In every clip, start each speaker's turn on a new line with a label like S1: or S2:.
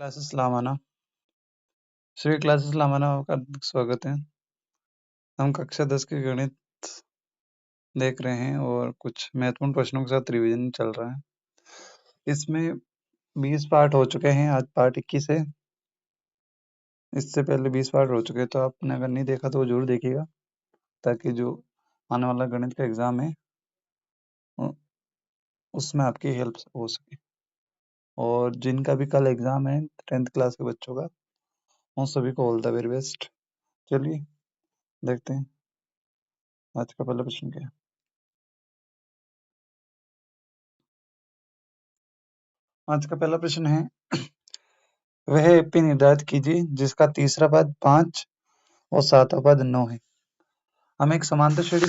S1: Classes लामाना Shri classes लामाना का स्वागत है। हम कक्षा 10 के गणित देख रहे हैं और कुछ महत्वपूर्ण प्रश्नों के साथ रिवीजन चल रहा है। इसमें 20 पार्ट हो चुके हैं, आज पार्ट 21 है। इससे पहले 20 पार्ट हो चुके हैं, तो आपने अगर नहीं देखा तो वो जरूर देखिएगा, ताकि जो आने वाला गणित का एग्जाम है उसमें आपकी हेल्प हो सके। और जिनका भी कल एग्जाम है 10th क्लास के बच्चों का, उन सभी को ऑल द वेरी बेस्ट। चलिए देखते हैं आज का पहला प्रश्न क्या है। आज का पहला प्रश्न है, वह एपी निर्धारित कीजिए जिसका तीसरा पद 5 और सातवां पद 9 है। हमें एक समांतर श्रेणी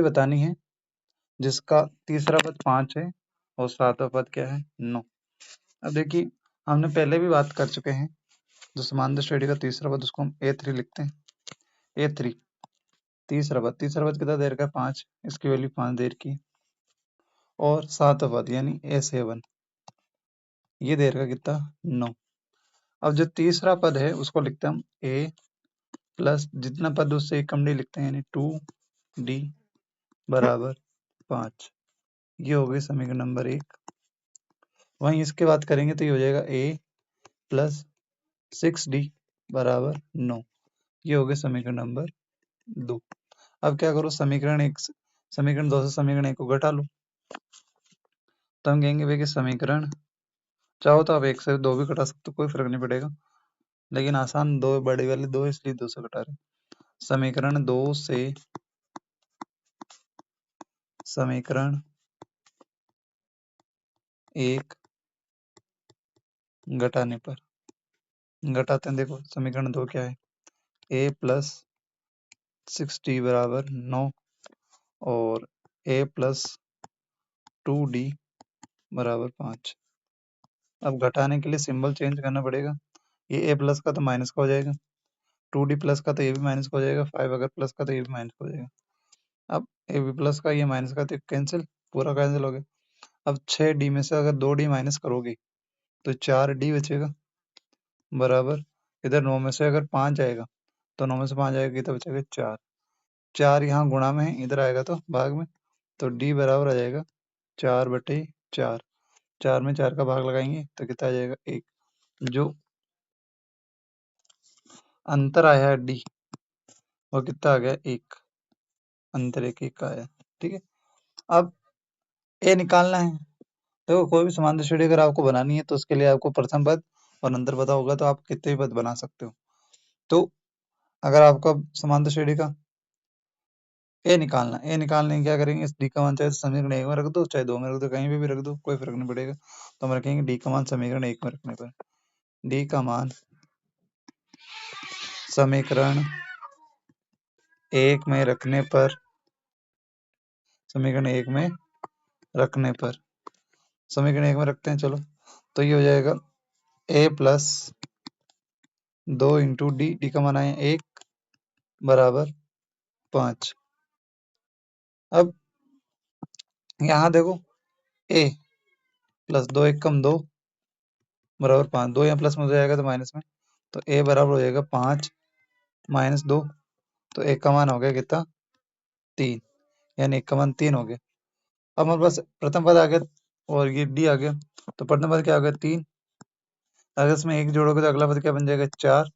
S1: बतानी है जिसका तीसरा पद 5 है और सातवां पद क्या है 9। अब देखिए, हमने पहले भी बात कर चुके हैं, जो समांतर श्रेणी का तीसरा पद उसको हम A3 लिखते हैं। A3 तीसरा पद कितना देर का 5, इसकी वैल्यू 5 देर की। और सातवां पद यानी A7 ये देर का कितना 9। अब जो तीसरा पद है उसको लिखते हैं हम A प्लस जितना पद उससे एक कम डी लिखते हैं, यानी 2D बराबर 5। ये हो गई समीकरण नंबर 1। वहीं इसके बात करेंगे तो ये हो जाएगा A प्लस 6D बराबर 9। ये हो गए समीकरण नंबर 2। अब क्या करो, समीकरण 2 से समीकरण 1 को घटा लो, तो हम कहेंगे भाई कि समीकरण, चाहो तो आप 1 से 2 भी घटा सकते हो, कोई फर्क नहीं पड़ेगा, लेकिन आसान 2 बड़ी वाली 2 इसलिए 2 से घटा रहे। समीकरण 2 से समीकरण 1 घटाने पर, घटाते हैं, देखो समीकरण 2 क्या है, A प्लस 6D बराबर 9 और A प्लस 2D बराबर 5। अब घटाने के लिए सिंबल चेंज करना पड़ेगा। ये A प्लस का तो माइनस का हो जाएगा, 2D प्लस का तो ये भी माइनस का हो जाएगा, 5 अगर प्लस का तो ये भी माइनस का हो जाएगा। अब ए बी प्लस का ये माइनस का तो कैंसिल, पूरा कैंसिल हो गया। अब 6D में से अगर 2D माइनस करोगे तो 4D बचेगा बराबर, इधर 9 में से अगर 5 जाएगा तो 9 में से 5 जाएगा तो बचेगा 4। 4 यहाँ गुणा में है, इधर आएगा तो भाग में, तो D बराबर आ जाएगा 4/4। 4 में 4 का भाग लगाएंगे तो कितना आ जाएगा 1। जो अंतर आया है D वो कितना आ गया 1, अंतर 1 का आया। ठीक है, अब A निकालना है। देखो, कोई भी समांतर श्रेणी अगर आपको बनानी है तो उसके लिए आपको प्रथम पद और अंतर पता होगा, तो आप कितने भी पद बना सकते हो। तो अगर आपको समांतर श्रेणी का ए निकालने क्या करेंगे, इस डी का मान चाहे समीकरण 1 में रख दो, चाहे 2 में रख दो, कहीं पे भी रख दो, कोई फर्क नहीं पड़ेगा। तो हम रखेंगे डी का मान समीकरण 1 में रखने पर, डी का मान समीकरण 1 में रखने पर, समीकरण 1 में रखने पर, समीकरण 1 में रखते हैं, चलो, तो ये हो जाएगा A plus 2 into D, D का मान आया 1 बराबर 5। अब यहाँ देखो, A प्लस 2 1 कम 2 बराबर 5, 2 यहाँ प्लस में हो जाएगा तो माइनस में, तो A बराबर हो जाएगा 5 माइनस 2, तो 1 का मान हो गया कितना 3, यानी 1 का मान 3 हो गया। अब हमारे पास प्रथम पद आ गया और ये D आ गया, तो प्रथम पद क्या हो गया 3, अगर इसमें 1 जोड़ोगे तो अगला पद क्या बन जाएगा 4,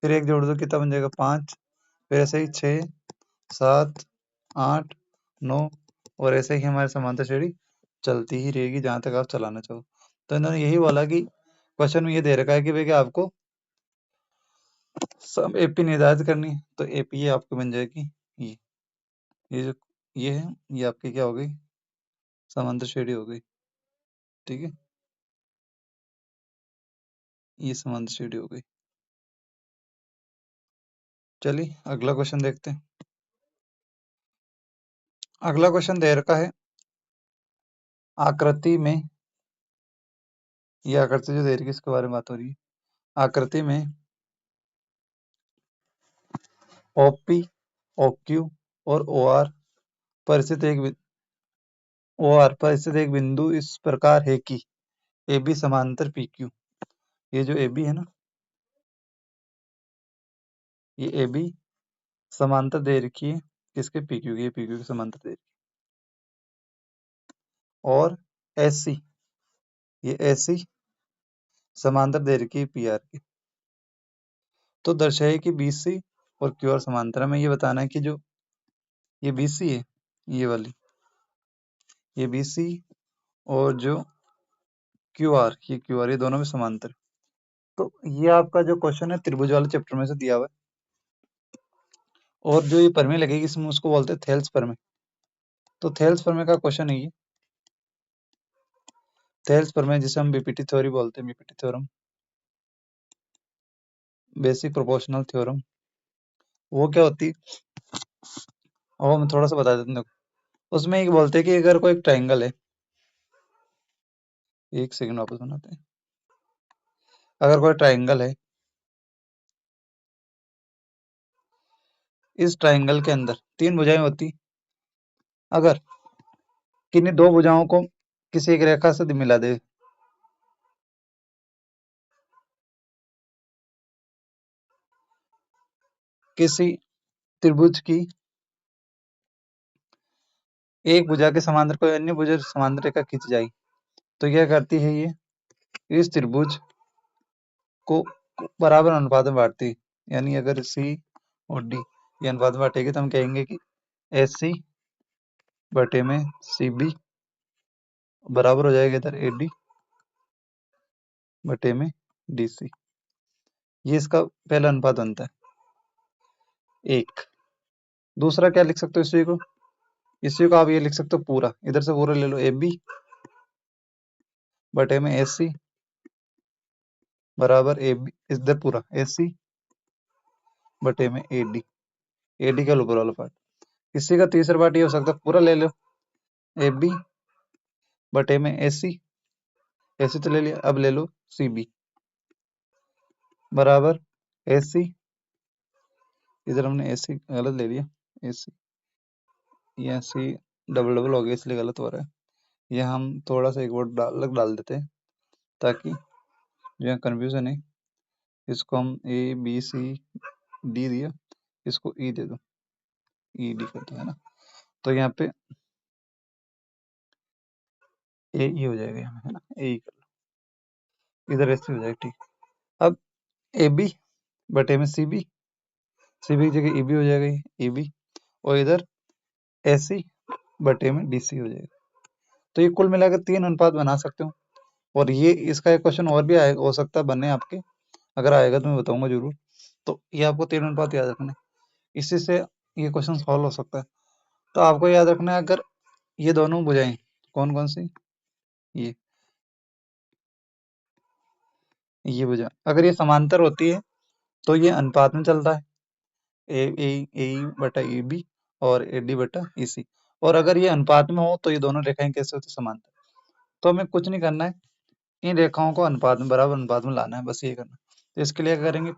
S1: फिर 1 जोड़ दो कितना बन जाएगा 5, फिर ऐसे ही 6 7 8 9, और ऐसे ही हमारे समांतर श्रेणी चलती ही रहेगी जहां तक आप चलाना चाहो। तो इन्होंने यही बोला कि क्वेश्चन में ये दे रखा है कि भैया आपको सब एपी निर्धारित करनी है, तो एपी ये आपको बन जाएगी ये जो ये है, ये आपकी क्या हो गई समांतर श्रेणी हो गई। ठीक है, ये समांतर श्रेणी हो गई। चलिए अगला क्वेश्चन देखते हैं। अगला क्वेश्चन दे रखा है, आकृति में, ये आकृति जो दे रही है इसके बारे में बात हो रही है। आकृति में ओपी ओक्यू और ओआर पर स्थित एक बिंदु इस प्रकार है कि ए बी समांतर पी क्यू। ये जो ए बी है ना, ये ए बी समांतर दे रखी है किसके, पी क्यू की, ये पी क्यू की समांतर दे रखी है। और एस सी, ये एस सी समांतर दे रखी है पी आर की। तो दर्शाइए कि बी सी और क्यू आर समांतर है। हमें ये बताना है कि जो ये बी सी है, ये वाली, ये बी सी और जो क्यू आर, ये दोनों में समांतर। तो ये आपका जो क्वेश्चन है त्रिभुज वाले चैप्टर में से दिया हुआ है। और जो ये प्रमेय लगेगी इसमें, उसको बोलते हैं थेल्स प्रमेय। तो थेल्स प्रमेय का क्वेश्चन है ये, थेल्स प्रमेय जिसे हम बीपीटी थ्योरी बोलते हैं, BPT theorem, basic proportional theorem. वो क्या होती है, और मैं थोड़ा सा बता देता हूँ। उसमें एक बोलते हैं कि अगर कोई ट्राइंगल है, एक सेकंड वापस बनाते हैं। अगर कोई ट्राइंगल है, इस ट्राइंगल के अंदर 3 भुजाएं होती, अगर किन्हीं 2 भुजाओं को किसी एक रेखा से मिला दे, किसी त्रिभुज की एक भुजा के समांतर कोई अन्य भुजा समांतर रेखा खींच जाए, तो क्या करती है ये, इस त्रिभुज को बराबर अनुपात में बांटती। यानी अगर सी और डी ये अनुपात में बांटेगी तो हम कहेंगे कि एस सी बटे में सी बी बराबर हो जाएगा इधर ए डी बटे में डी सी। ये इसका पहला अनुपात बनता है 1। दूसरा क्या लिख सकते हो, इसी को आप ये लिख सकते हो पूरा, इधर से पूरा ले लो, ए बी बटे में एस सी बराबर ए बी, इधर पूरा एस सी बटे में ए डी का ऊपर वाला पार्ट। इसी का तीसरा पार्ट ये हो सकता है, पूरा ले लो, ए बी बटे में एस सी, ऐसे तो ले लिया, अब ले लो सी बी बराबर एस सी, इधर हमने एस सी गलत ले लिया, एस सी ये सी डबल डबल हो गया इसलिए गलत हो रहा है। ये हम थोड़ा सा एक वर्ड अलग डाल देते हैं ताकि जो है कन्फ्यूजन है। इसको हम ए बी सी डी दिया, इसको ई दे दो, ई डी कर दो, है ना। तो यहाँ पे ए ई हो जाएगा यहाँ, है ना, ए ई कर लो, इधर ऐसे हो जाएगा, ठीक। अब ए बी बटे में सी बी की जगह ई बी हो जाएगा, ई बी, और इधर एस सी बटे में डी सी हो जाएगा। तो ये कुल मिलाकर 3 अनुपात बना सकते हो। और ये इसका एक क्वेश्चन और भी आएगा, हो सकता है बने आपके, अगर आएगा तो मैं बताऊंगा जरूर। तो ये आपको 3 अनुपात याद रखना है, इसी से ये क्वेश्चन सॉल्व हो सकता है। तो आपको याद रखना है, अगर ये दोनों भुजाएं कौन कौन सी, ये भुजा अगर ये समांतर होती है तो ये अनुपात में चलता है, ए ए ए बटा ए बी और ए डी बटा ई सी। और अगर ये अनुपात में हो तो ये दोनों रेखाएं कैसे होती, समांतर। तो हमें कुछ नहीं करना है, इन रेखाओं को अनुपात में, बराबर अनुपात में लाना है, बस ये करना। तो इसके लिए क्या करेंगे,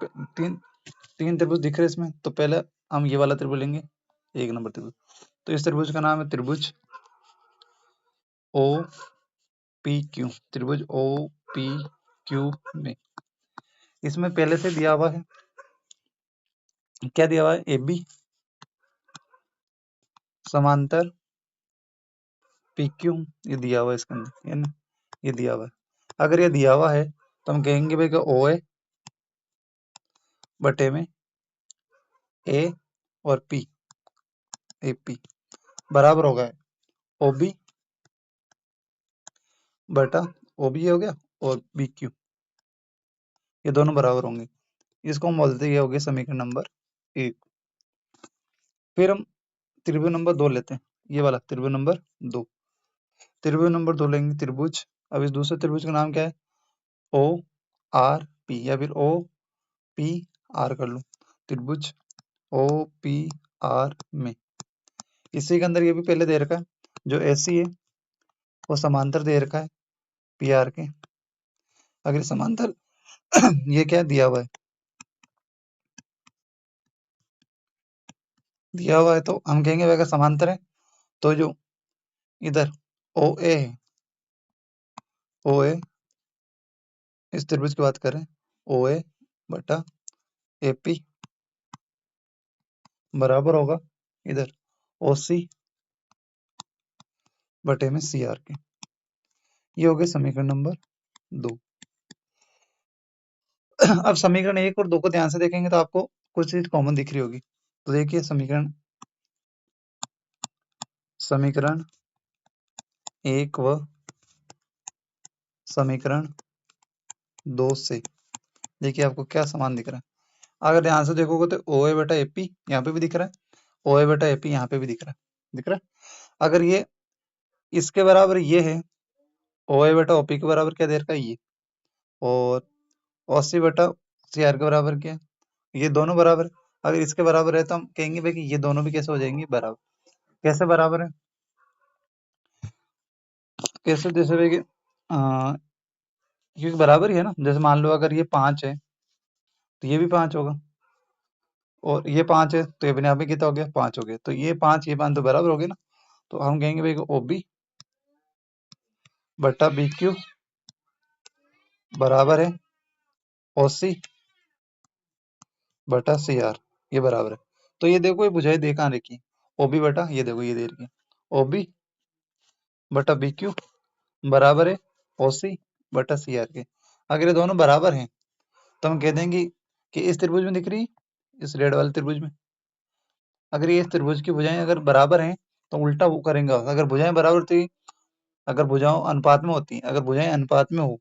S1: तीन त्रिभुज दिख रहे हैं इसमें, तो पहले हम ये वाला त्रिभुज लेंगे, 1 नंबर त्रिभुज। तो इस त्रिभुज का नाम है त्रिभुज ओ पी क्यू, त्रिभुज ओ पी क्यू में इसमें पहले से दिया हुआ है, क्या दिया हुआ है, ए बी समांतर पी क्यू, ये दिया हुआ है इसके अंदर, है ना, ये दिया हुआ है। अगर ये दिया हुआ है तो हम कहेंगे भाई कि ओ ए बटे में ए और पी, ए पी बराबर होगा ओ बी बटा ओ बी हो गया और बी क्यू, ये दोनों बराबर होंगे। इसको हम बोलते हैं, ये हो गया समीकरण नंबर 1। फिर हम त्रिभुज नंबर 2 लेते हैं, ये वाला त्रिभुज नंबर 2, त्रिभुज नंबर 2 लेंगे, त्रिभुज, अब इस दूसरे त्रिभुज का नाम क्या है, ओ आर पी, या फिर ओ पी आर कर लो, त्रिभुज ओ पी आर में इसी के अंदर ये भी पहले दे रखा है, जो एसी है वो समांतर दे रखा है पी आर के। अगर समांतर ये क्या दिया हुआ है, दिया हुआ है तो हम कहेंगे अगर समांतर है तो जो इधर ओ ए इस त्रिभुज की बात करें OA बटा AP बराबर होगा इधर OC बटे में CR के। ये हो गया समीकरण नंबर 2। अब समीकरण 1 और 2 को ध्यान से देखेंगे तो आपको कुछ चीज कॉमन दिख रही होगी। तो देखिए समीकरण 1 व समीकरण 2 से देखिए आपको क्या समान दिख रहा है। अगर ध्यान से देखोगे तो OA बटा AP यहाँ पे भी दिख रहा है, OA बटा AP यहाँ पे भी दिख रहा है। अगर ये इसके बराबर ये है, OA बटा OP के बराबर क्या दे रखा है ये, और OC बटा CR के बराबर क्या है, ये दोनों बराबर है। अगर इसके बराबर है तो हम कहेंगे भाई कि ये दोनों भी कैसे हो जाएंगे बराबर। कैसे बराबर है, कैसे, जैसे भाई कि क्योंकि बराबर ही है ना। जैसे मान लो अगर ये 5 है तो ये भी 5 होगा, और ये 5 है तो ये अपने आप ही कितना हो गया, 5 हो गया। तो ये 5 तो बराबर हो गए ना। तो हम कहेंगे भाई OB बटा BQ बराबर है OC बटा CR, ये बराबर है। तो ये देखो ये बुझाई दे कहाँ रखी, OB बटा, ये देखो ये दे रखी है OB बटा BQ बराबर है OC बटा CR के। अगर ये दोनों बराबर हैं तो हम कह देंगे कि इस त्रिभुज में दिख रही, इस रेड वाले त्रिभुज में, अगर ये इस त्रिभुज की भुजाएं अगर बराबर हैं तो उल्टा वो करेंगे। अगर भुजाएं बराबर थी, अगर भुजाओं अनुपात में होती, अगर भुजाएं अनुपात में हो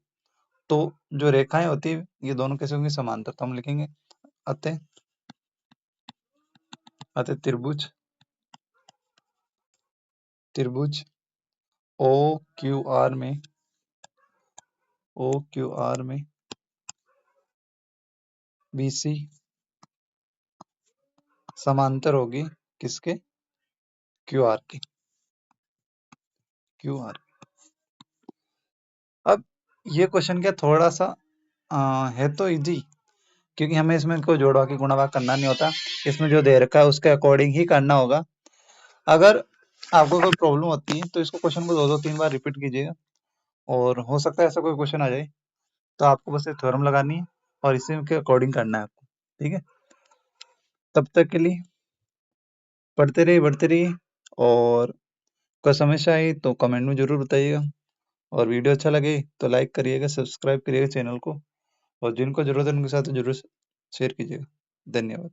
S1: तो जो रेखाएं होती है ये दोनों कैसे होंगी, समांतर। तो हम लिखेंगे अतः त्रिभुज OQR में BC समांतर होगी किसके, QR के। अब ये क्वेश्चन क्या थोड़ा सा है तो इजी, क्योंकि हमें इसमें कोई जोड़ के गुणा भाग करना नहीं होता। इसमें जो दे रखा है उसके अकॉर्डिंग ही करना होगा। अगर आपको कोई प्रॉब्लम होती है तो इसको क्वेश्चन को 2-3 बार रिपीट कीजिएगा, और हो सकता है ऐसा कोई क्वेश्चन आ जाए तो आपको बस थ्योरम लगानी है और इसी के अकॉर्डिंग करना है आपको। ठीक है, तब तक के लिए पढ़ते रहिए, बढ़ते रहिए, और कोई समस्या आई तो कमेंट में जरूर बताइएगा, और वीडियो अच्छा लगे तो लाइक करिएगा, सब्सक्राइब करिएगा चैनल को, और जिनको जरूरत है उनके साथ जरूर शेयर कीजिएगा। धन्यवाद।